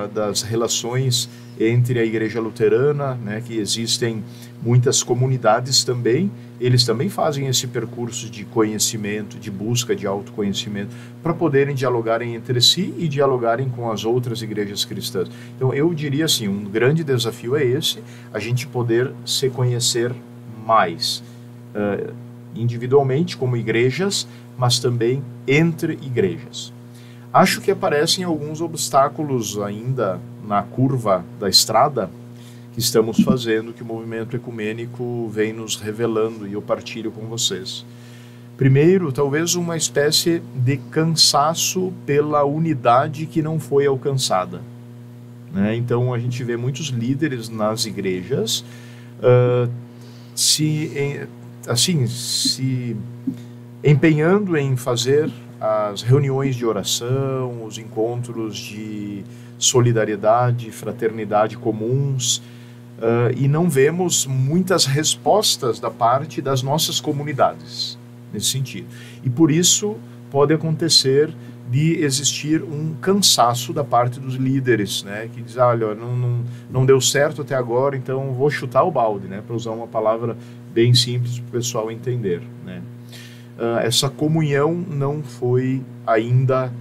das relações entre a igreja luterana, né, que existem muitas comunidades também, eles também fazem esse percurso de conhecimento, de busca de autoconhecimento, para poderem dialogarem entre si e dialogarem com as outras igrejas cristãs. Então eu diria assim, um grande desafio é esse, a gente poder se conhecer mais, individualmente como igrejas, mas também entre igrejas. Acho que aparecem alguns obstáculos ainda na curva da estrada que estamos fazendo, que o movimento ecumênico vem nos revelando, e eu partilho com vocês. Primeiro, talvez uma espécie de cansaço pela unidade que não foi alcançada. Né? Então, a gente vê muitos líderes nas igrejas se empenhando em fazer as reuniões de oração, os encontros de solidariedade, fraternidade comuns, e não vemos muitas respostas da parte das nossas comunidades nesse sentido. E por isso pode acontecer de existir um cansaço da parte dos líderes, né, que diz, olha, não deu certo até agora, então vou chutar o balde, né, para usar uma palavra bem simples para o pessoal entender, né. Essa comunhão não foi ainda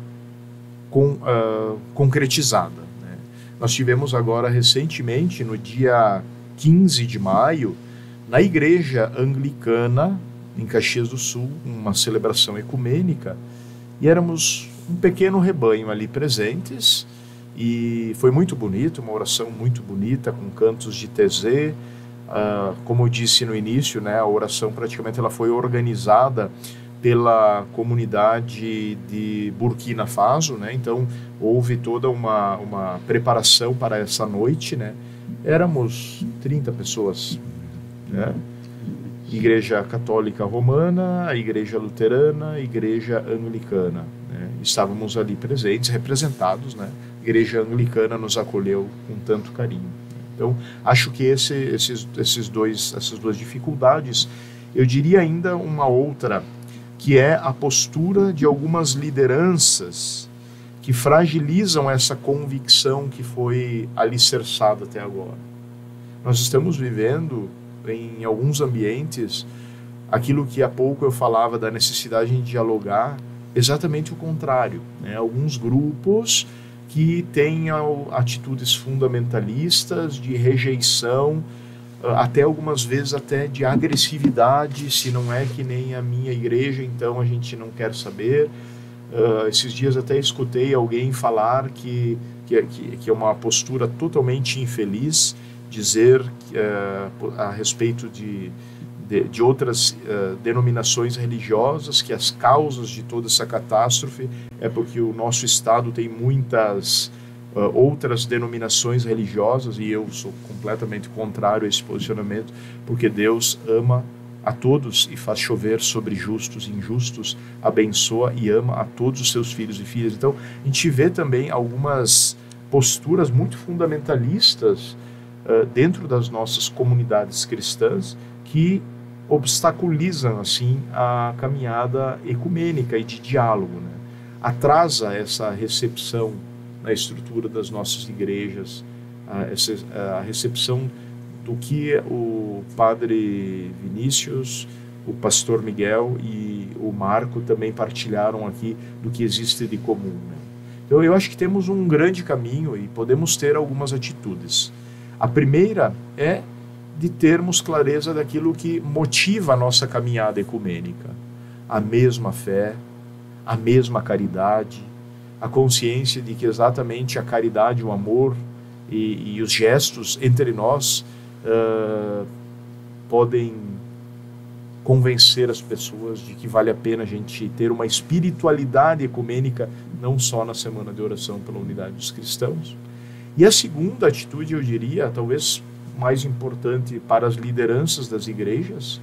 concretizada. Né? Nós tivemos agora recentemente, no dia 15 de maio, na Igreja Anglicana, em Caxias do Sul, uma celebração ecumênica, e éramos um pequeno rebanho ali presentes, e foi muito bonito, uma oração muito bonita, com cantos de tezê. Como eu disse no início, né, a oração praticamente ela foi organizada pela comunidade de Burkina Faso, né, então houve toda uma preparação para essa noite, né, éramos 30 pessoas, né, Igreja Católica Romana, a Igreja Luterana, a Igreja Anglicana, né, estávamos ali presentes, representados, né, a Igreja Anglicana nos acolheu com tanto carinho. Então, acho que essas duas dificuldades, eu diria ainda uma outra, que é a postura de algumas lideranças que fragilizam essa convicção que foi alicerçada até agora. Nós estamos vivendo, em alguns ambientes, aquilo que há pouco eu falava da necessidade de dialogar, exatamente o contrário, né? Alguns grupos que tenham atitudes fundamentalistas, de rejeição, até algumas vezes até de agressividade, se não é que nem a minha igreja, então a gente não quer saber. Esses dias até escutei alguém falar que é uma postura totalmente infeliz, dizer a respeito de outras denominações religiosas, que as causas de toda essa catástrofe é porque o nosso Estado tem muitas outras denominações religiosas, e eu sou completamente contrário a esse posicionamento, porque Deus ama a todos e faz chover sobre justos e injustos, abençoa e ama a todos os seus filhos e filhas. Então, a gente vê também algumas posturas muito fundamentalistas dentro das nossas comunidades cristãs que obstaculizam assim a caminhada ecumênica e de diálogo, né? Atrasa essa recepção na estrutura das nossas igrejas, a recepção do que o padre Vinícius, o pastor Miguel e o Marco também partilharam aqui do que existe de comum, né? Então eu acho que temos um grande caminho e podemos ter algumas atitudes. A primeira é de termos clareza daquilo que motiva a nossa caminhada ecumênica. A mesma fé, a mesma caridade, a consciência de que exatamente a caridade, o amor e os gestos entre nós podem convencer as pessoas de que vale a pena a gente ter uma espiritualidade ecumênica, não só na Semana de Oração pela Unidade dos Cristãos. E a segunda atitude, eu diria, talvez mais importante para as lideranças das igrejas,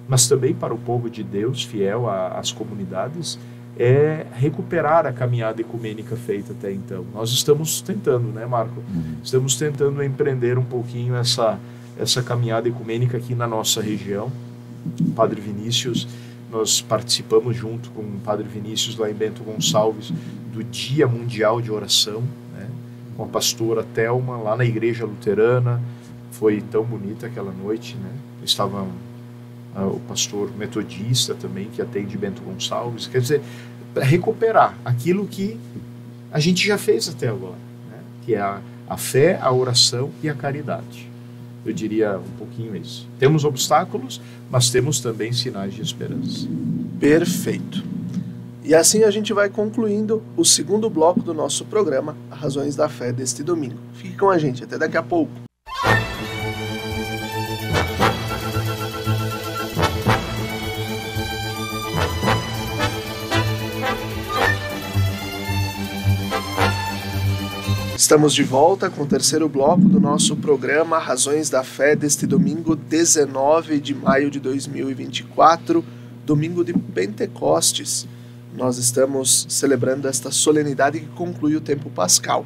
mas também para o povo de Deus, fiel às comunidades, é recuperar a caminhada ecumênica feita até então. Nós estamos tentando, né, Marco? Estamos tentando empreender um pouquinho essa caminhada ecumênica aqui na nossa região. Padre Vinícius, nós participamos junto com o Padre Vinícius lá em Bento Gonçalves do Dia Mundial de Oração, né, com a pastora Thelma lá na Igreja Luterana. Foi tão bonita aquela noite, né? Estava o pastor metodista também, que atende Bento Gonçalves. Quer dizer, para recuperar aquilo que a gente já fez até agora, né? Que é a fé, a oração e a caridade. Eu diria um pouquinho isso. Temos obstáculos, mas temos também sinais de esperança. Perfeito. E assim a gente vai concluindo o segundo bloco do nosso programa, Razões da Fé, deste domingo. Fique com a gente, até daqui a pouco. Estamos de volta com o terceiro bloco do nosso programa Razões da Fé deste domingo 19 de maio de 2024, domingo de Pentecostes. Nós estamos celebrando esta solenidade que conclui o tempo pascal.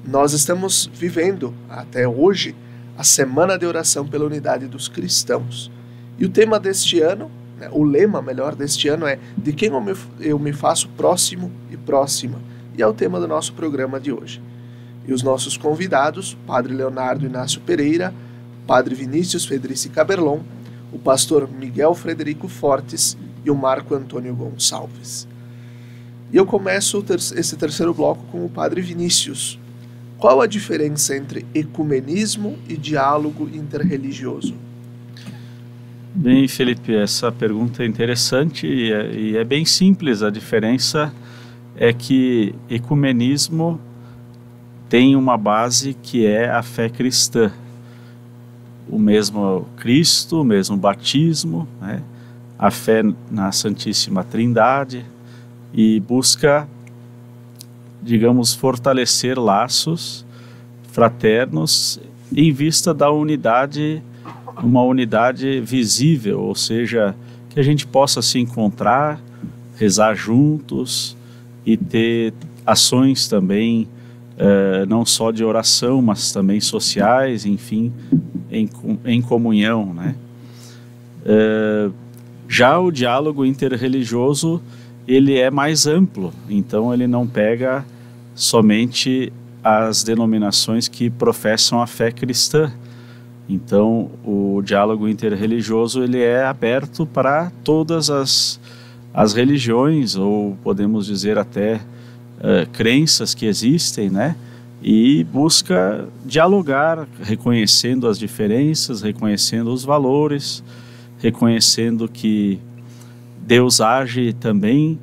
Nós estamos vivendo até hoje a Semana de Oração pela Unidade dos Cristãos. E o tema deste ano, né, o lema melhor deste ano é de quem eu me faço próximo e próxima. E é o tema do nosso programa de hoje. E os nossos convidados, Padre Leonardo Inácio Pereira, Padre Vinícius Federici Caberlon, o pastor Miguel Frederico Fortes e o Marco Antônio Gonçalves. E eu começo esse terceiro bloco com o Padre Vinícius. Qual a diferença entre ecumenismo e diálogo interreligioso? Bem, Felipe, essa pergunta é interessante e é bem simples. A diferença é que ecumenismo tem uma base que é a fé cristã. O mesmo Cristo, o mesmo batismo, né? A fé na Santíssima Trindade, e busca, digamos, fortalecer laços fraternos em vista da unidade, uma unidade visível, ou seja, que a gente possa se encontrar, rezar juntos e ter ações também, não só de oração, mas também sociais, enfim, em comunhão, né? Já o diálogo interreligioso, ele é mais amplo, então ele não pega somente as denominações que professam a fé cristã. Então, o diálogo interreligioso, ele é aberto para todas as religiões, ou podemos dizer até crenças que existem, né? E busca dialogar, reconhecendo as diferenças, reconhecendo os valores, reconhecendo que Deus age também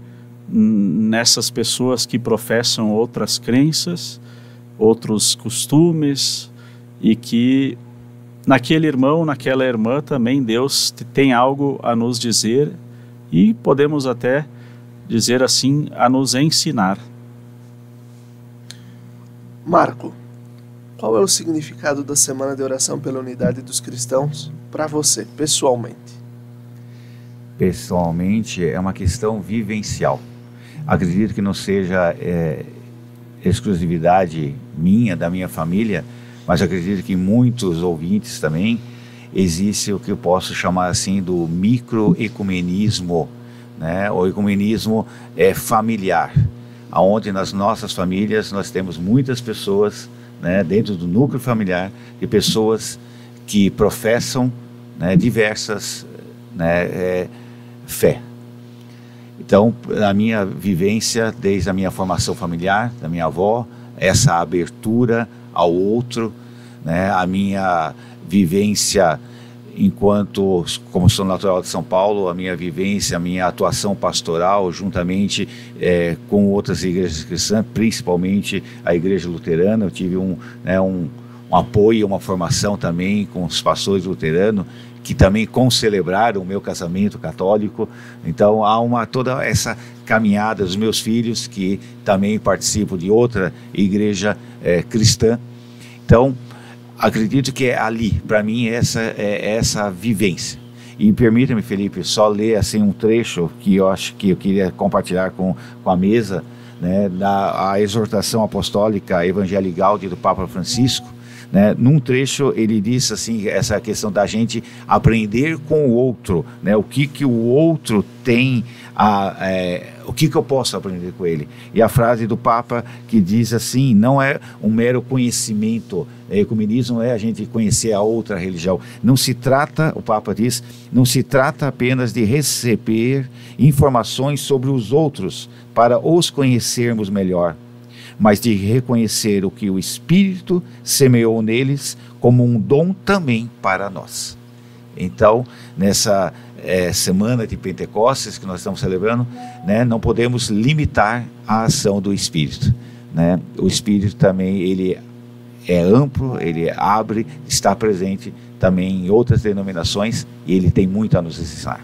nessas pessoas que professam outras crenças, outros costumes, e que naquele irmão, naquela irmã também Deus tem algo a nos dizer e podemos até dizer assim, a nos ensinar. Marco, qual é o significado da Semana de Oração pela Unidade dos Cristãos para você, pessoalmente? Pessoalmente, é uma questão vivencial. Acredito que não seja exclusividade minha, da minha família, mas acredito que em muitos ouvintes também existe o que eu posso chamar assim do microecumenismo, né? O ecumenismo é familiar, onde nas nossas famílias nós temos muitas pessoas, né, dentro do núcleo familiar, de pessoas que professam, né, diversas, né, fé. Então, a minha vivência, desde a minha formação familiar, da minha avó, essa abertura ao outro, né, a minha vivência enquanto, como sou natural de São Paulo, a minha vivência, a minha atuação pastoral, juntamente com outras igrejas cristãs, principalmente a Igreja Luterana, eu tive um apoio, uma formação também com os pastores luteranos, que também concelebraram o meu casamento católico. Então há toda essa caminhada dos meus filhos, que também participam de outra igreja cristã. Então, acredito que é ali, para mim, essa vivência. E permita-me, Felipe, só ler assim um trecho que eu acho que eu queria compartilhar com a mesa, né, da exortação apostólica Evangelii Gaudi do Papa Francisco. Né? Num trecho ele diz assim, essa questão da gente aprender com o outro, né? O que o outro tem, o que eu posso aprender com ele. E a frase do Papa que diz assim: não é um mero conhecimento, ecumenismo é a gente conhecer a outra religião. Não se trata, o Papa diz, não se trata apenas de receber informações sobre os outros para os conhecermos melhor, mas de reconhecer o que o Espírito semeou neles como um dom também para nós. Então, nessa semana de Pentecostes que nós estamos celebrando, né, não podemos limitar a ação do Espírito. Né? O Espírito também, ele é amplo, ele abre, está presente também em outras denominações, e ele tem muito a nos ensinar.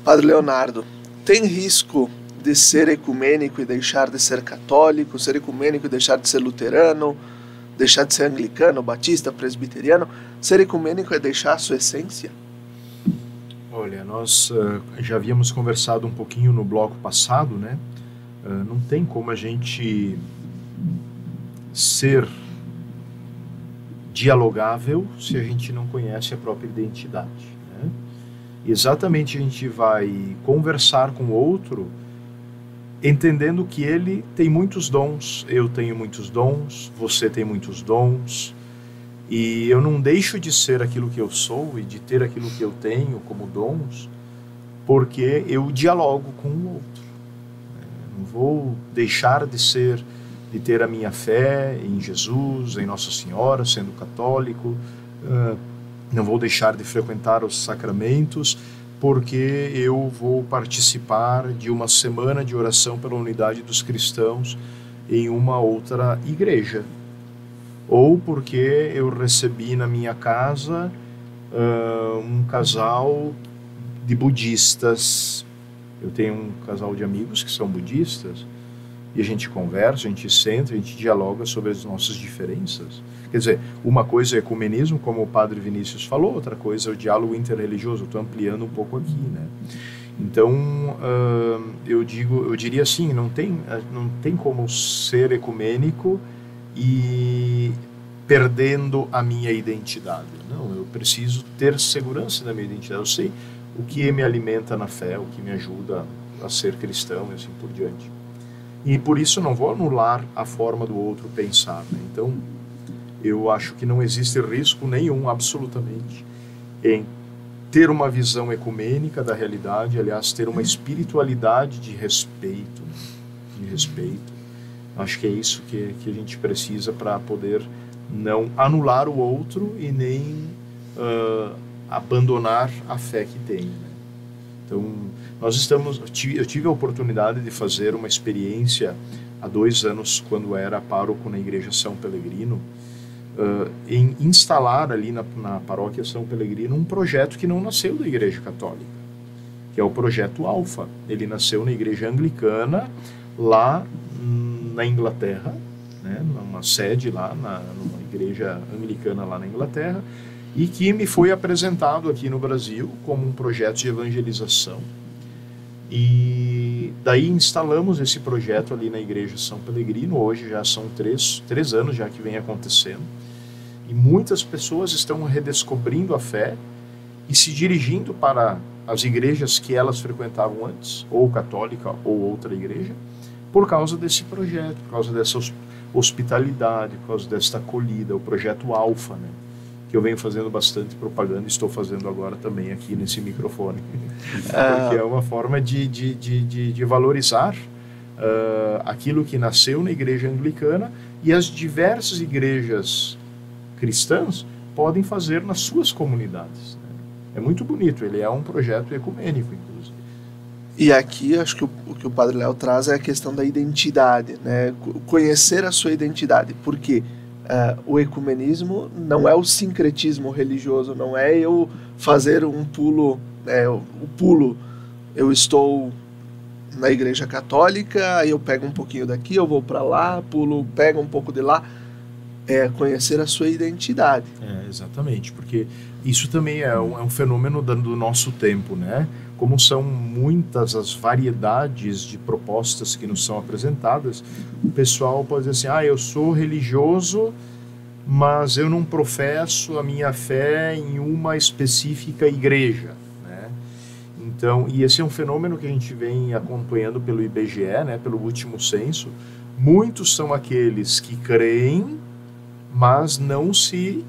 Padre Leonardo, tem risco de ser ecumênico e deixar de ser católico, ser ecumênico e deixar de ser luterano, deixar de ser anglicano, batista, presbiteriano? Ser ecumênico é deixar a sua essência? Olha, nós já havíamos conversado um pouquinho no bloco passado, né? Não tem como a gente ser dialogável se a gente não conhece a própria identidade, né? Exatamente, a gente vai conversar com o outro entendendo que ele tem muitos dons, eu tenho muitos dons, você tem muitos dons, e eu não deixo de ser aquilo que eu sou e de ter aquilo que eu tenho como dons, porque eu dialogo com o outro. Não vou deixar de ter a minha fé em Jesus, em Nossa Senhora, sendo católico, não vou deixar de frequentar os sacramentos, porque eu vou participar de uma semana de oração pela unidade dos cristãos em uma outra igreja. Ou porque eu recebi na minha casa um casal de budistas. Eu tenho um casal de amigos que são budistas, e a gente conversa, a gente senta, a gente dialoga sobre as nossas diferenças. Quer dizer, uma coisa é ecumenismo, como o Padre Vinícius falou, outra coisa é o diálogo interreligioso. Eu estou ampliando um pouco aqui, né? Então, eu diria assim, não tem como ser ecumênico e perdendo a minha identidade. Não, eu preciso ter segurança da minha identidade. Eu sei o que me alimenta na fé, o que me ajuda a ser cristão e assim por diante. E por isso não vou anular a forma do outro pensar, né? Então, eu acho que não existe risco nenhum, absolutamente, em ter uma visão ecumênica da realidade, aliás, ter uma espiritualidade de respeito, né? De respeito. Acho que é isso que a gente precisa para poder não anular o outro e nem abandonar a fé que tem, né? Então, eu tive a oportunidade de fazer uma experiência há 2 anos, quando era pároco na Igreja São Pelegrino, em instalar ali na paróquia São Pelegrino um projeto que não nasceu da Igreja Católica, que é o projeto Alfa. Ele nasceu na Igreja Anglicana, lá na Inglaterra, né, numa sede lá, numa igreja anglicana lá na Inglaterra, e que me foi apresentado aqui no Brasil como um projeto de evangelização. E daí instalamos esse projeto ali na Igreja São Pelegrino. Hoje já são 3 anos já que vem acontecendo, e muitas pessoas estão redescobrindo a fé e se dirigindo para as igrejas que elas frequentavam antes, ou católica ou outra igreja, por causa desse projeto, por causa dessa hospitalidade, por causa desta acolhida, o projeto Alfa, né? Que eu venho fazendo bastante propaganda, estou fazendo agora também aqui nesse microfone, porque é uma forma de valorizar aquilo que nasceu na Igreja Anglicana, e as diversas igrejas cristãs podem fazer nas suas comunidades, né? é muito bonito, ele é um projeto ecumênico, inclusive. E aqui, acho que o que o Padre Léo traz é a questão da identidade, né? Conhecer a sua identidade, porque o ecumenismo não é o sincretismo religioso, não é eu fazer um pulo, eu estou na Igreja Católica, aí eu pego um pouquinho daqui, eu vou para lá, pego um pouco de lá. É conhecer a sua identidade. Exatamente, porque isso também é um fenômeno do nosso tempo, né? Como são muitas as variedades de propostas que nos são apresentadas, o pessoal pode dizer assim, eu sou religioso, mas eu não professo a minha fé em uma específica igreja, né? Então, e esse é um fenômeno que a gente vem acompanhando pelo IBGE, né? Pelo último censo. Muitos são aqueles que creem, mas não se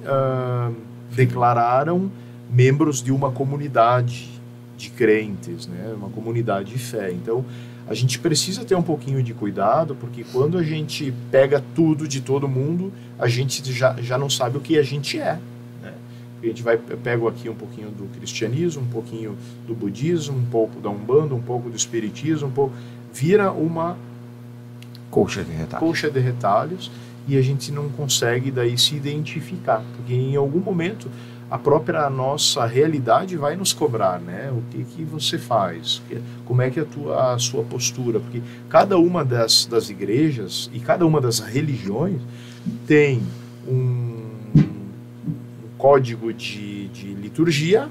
declararam membros de uma comunidade de crentes, né? Uma comunidade de fé. Então, a gente precisa ter um pouquinho de cuidado, porque quando a gente pega tudo de todo mundo, a gente já não sabe o que a gente é, né? A gente pego aqui um pouquinho do cristianismo, um pouquinho do budismo, um pouco da Umbanda, um pouco do espiritismo, vira uma colcha de retalhos. E a gente não consegue daí se identificar, porque em algum momento a própria nossa realidade vai nos cobrar, né? O que você faz, como é que é a sua postura, porque cada uma das igrejas e cada uma das religiões tem um código de liturgia,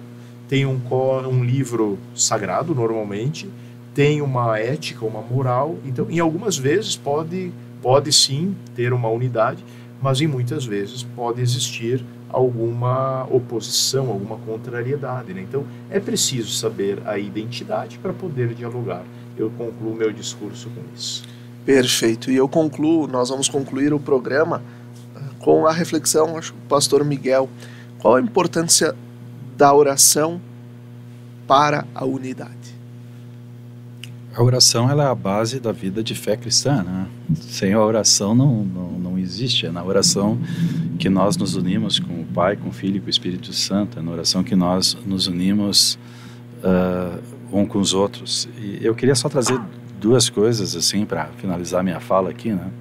tem um livro sagrado normalmente, tem uma ética, uma moral. Então, em algumas vezes pode sim ter uma unidade, mas em muitas vezes pode existir alguma oposição, alguma contrariedade, né? Então é preciso saber a identidade para poder dialogar. Eu concluo meu discurso com isso. Perfeito. E nós vamos concluir o programa com a reflexão, acho que o pastor Miguel, qual a importância da oração para a unidade? A oração ela é a base da vida de fé cristã, né? Sem a oração não existe. É na oração que nós nos unimos com o Pai, com o Filho e com o Espírito Santo. É na oração que nós nos unimos um com os outros. E eu queria só trazer duas coisas assim para finalizar minha fala aqui, né?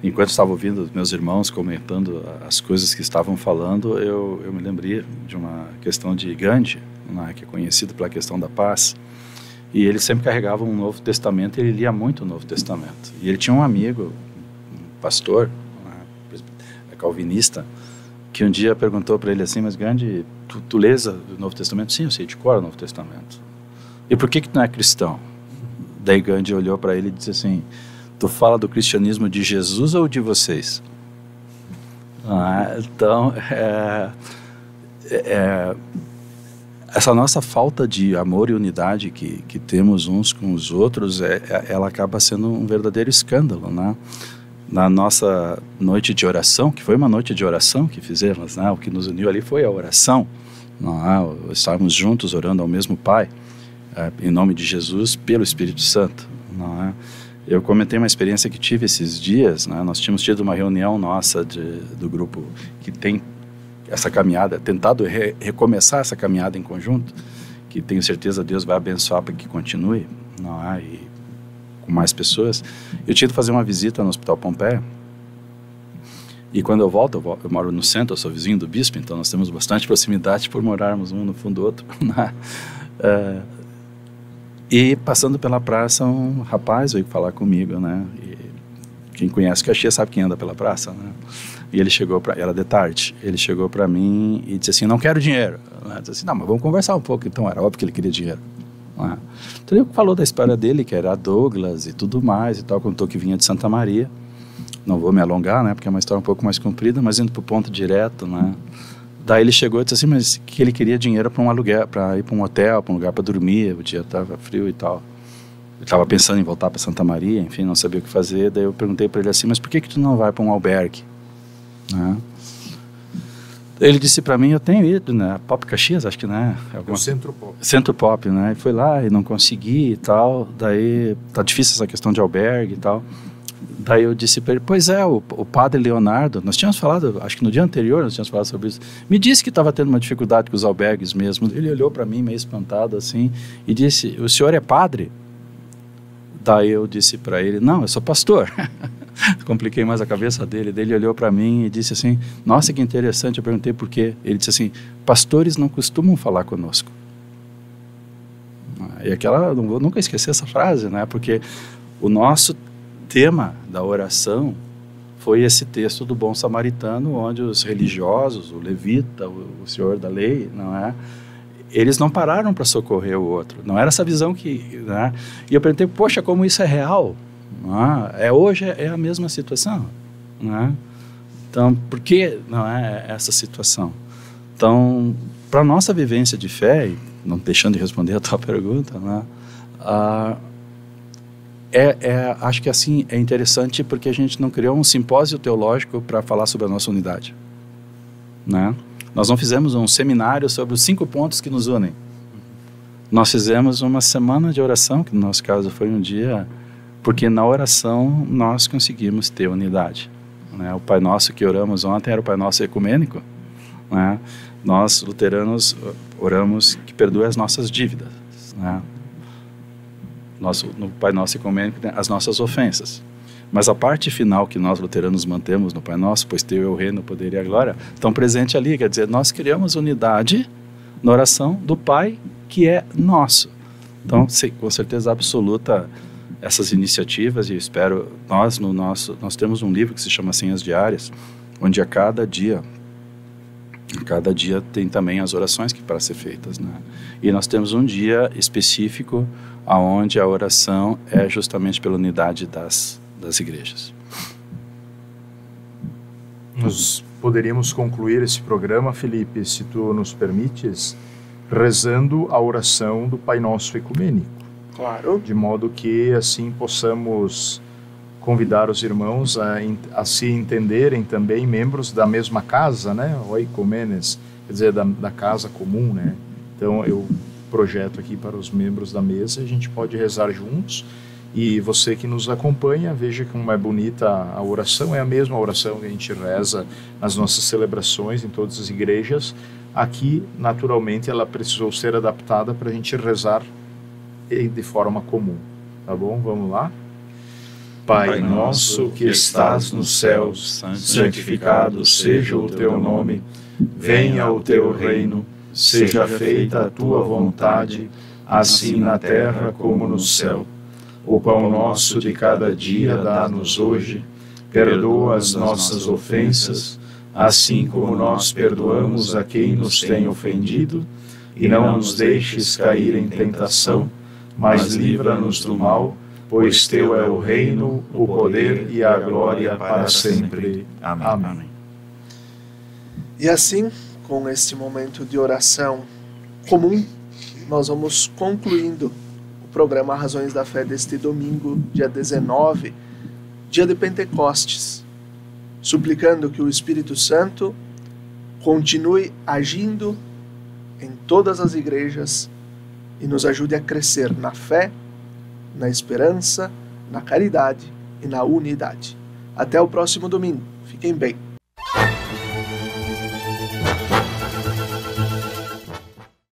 Enquanto estava ouvindo os meus irmãos comentando as coisas que estavam falando, eu me lembrei de uma questão de Gandhi, né, que é conhecido pela questão da paz. E ele sempre carregava um Novo Testamento, e ele lia muito o Novo Testamento. E ele tinha um amigo, um pastor, calvinista, que um dia perguntou para ele assim, mas Gandhi, tu lês o Novo Testamento? Sim, eu sei de cor o Novo Testamento. E por que tu não é cristão? Daí Gandhi olhou para ele e disse assim, tu fala do cristianismo de Jesus ou de vocês? Então, essa nossa falta de amor e unidade que temos uns com os outros, ela acaba sendo um verdadeiro escândalo, né? Na nossa noite de oração, que foi uma noite de oração que fizemos, né? O que nos uniu ali foi a oração, né? Estávamos juntos orando ao mesmo Pai, em nome de Jesus, pelo Espírito Santo, né? Eu comentei uma experiência que tive esses dias, né? Nós tínhamos tido uma reunião nossa do grupo que tem essa caminhada, tentado recomeçar essa caminhada em conjunto, que tenho certeza Deus vai abençoar para que continue, não é? E com mais pessoas. Eu tinha de fazer uma visita no Hospital Pompeia, e quando eu volto, eu moro no centro, eu sou vizinho do bispo, então nós temos bastante proximidade por morarmos um no fundo do outro, né? E passando pela praça, um rapaz veio falar comigo, né? E quem conhece Caxias sabe quem anda pela praça, né? E ele chegou era de tarde, ele chegou para mim e disse assim, não quero dinheiro. Eu disse assim, não, mas vamos conversar um pouco. Então era óbvio que ele queria dinheiro. Então ele falou da história dele, que era Douglas e tudo mais e tal, contou que vinha de Santa Maria. Não vou me alongar, né, porque é uma história um pouco mais comprida, mas indo para o ponto direto, né. Daí ele chegou e disse assim, mas que ele queria dinheiro para um aluguel, para ir para um hotel, para um lugar para dormir, o dia estava frio e tal. Ele estava pensando em voltar para Santa Maria, enfim, não sabia o que fazer. Daí eu perguntei para ele assim, mas por que tu não vai para um albergue? Né? Ele disse para mim, eu tenho ido, né, Pop Caxias, acho que, né? O Centro Pop. Centro Pop, né? E foi lá e não consegui e tal. Daí tá difícil essa questão de albergue e tal. Daí eu disse para ele, pois é, o padre Leonardo, nós tínhamos falado, acho que no dia anterior nós tínhamos falado sobre isso, me disse que estava tendo uma dificuldade com os albergues mesmo. Ele olhou para mim meio espantado assim e disse, o senhor é padre? Daí eu disse para ele, não, eu sou pastor. Compliquei mais a cabeça dele. Daí ele olhou para mim e disse assim, nossa, que interessante. Eu perguntei por quê. Ele disse assim, pastores não costumam falar conosco. E aquela, não vou nunca esquecer essa frase, né? Porque o nosso tema da oração foi esse texto do Bom Samaritano, onde os religiosos, o levita, o senhor da lei, não é? Eles não pararam para socorrer o outro. Não era essa visão que... Né? E eu perguntei, poxa, como isso é real? Hoje é a mesma situação. Né? Então, por que não é essa situação? Então, para a nossa vivência de fé, não deixando de responder a tua pergunta, né? Acho que assim é interessante porque a gente não criou um simpósio teológico para falar sobre a nossa unidade. Né? Nós não fizemos um seminário sobre os 5 pontos que nos unem. Nós fizemos uma semana de oração, que no nosso caso foi um dia, porque na oração nós conseguimos ter unidade. Né? O Pai Nosso que oramos ontem era o Pai Nosso ecumênico. Né? Nós, luteranos, oramos que perdoe as nossas dívidas. Né? No Pai Nosso ecumênico, as nossas ofensas. Mas a parte final que nós luteranos mantemos no Pai Nosso, pois teu é o reino, o poder e a glória, estão presentes ali. Quer dizer, nós criamos unidade na oração do Pai que é nosso. Então, com certeza absoluta, essas iniciativas, e eu espero, nós temos um livro que se chama Senhas Diárias, onde a cada dia tem também as orações que para ser feitas, né? E nós temos um dia específico aonde a oração é justamente pela unidade das igrejas. Nós poderíamos concluir esse programa, Felipe, se tu nos permites, rezando a oração do Pai Nosso ecumênico. Claro. De modo que assim possamos convidar os irmãos a se entenderem também membros da mesma casa, né? Oikomenes, quer dizer, da casa comum, né? Então eu projeto aqui para os membros da mesa, a gente pode rezar juntos. E você que nos acompanha, veja como é bonita a oração, é a mesma oração que a gente reza nas nossas celebrações em todas as igrejas. Aqui, naturalmente, ela precisou ser adaptada para a gente rezar de forma comum. Tá bom? Vamos lá? Pai nosso que estás nos céus, santificado seja o teu nome, venha o teu reino, seja feita a tua vontade, assim na terra como no céu. O pão nosso de cada dia dá-nos hoje, perdoa as nossas ofensas, assim como nós perdoamos a quem nos tem ofendido, e não nos deixes cair em tentação, mas livra-nos do mal, pois teu é o reino, o poder e a glória para sempre. Amém. E assim, com este momento de oração comum, nós vamos concluindo programa Razões da Fé deste domingo, dia 19, dia de Pentecostes, suplicando que o Espírito Santo continue agindo em todas as igrejas e nos ajude a crescer na fé, na esperança, na caridade e na unidade. Até o próximo domingo. Fiquem bem.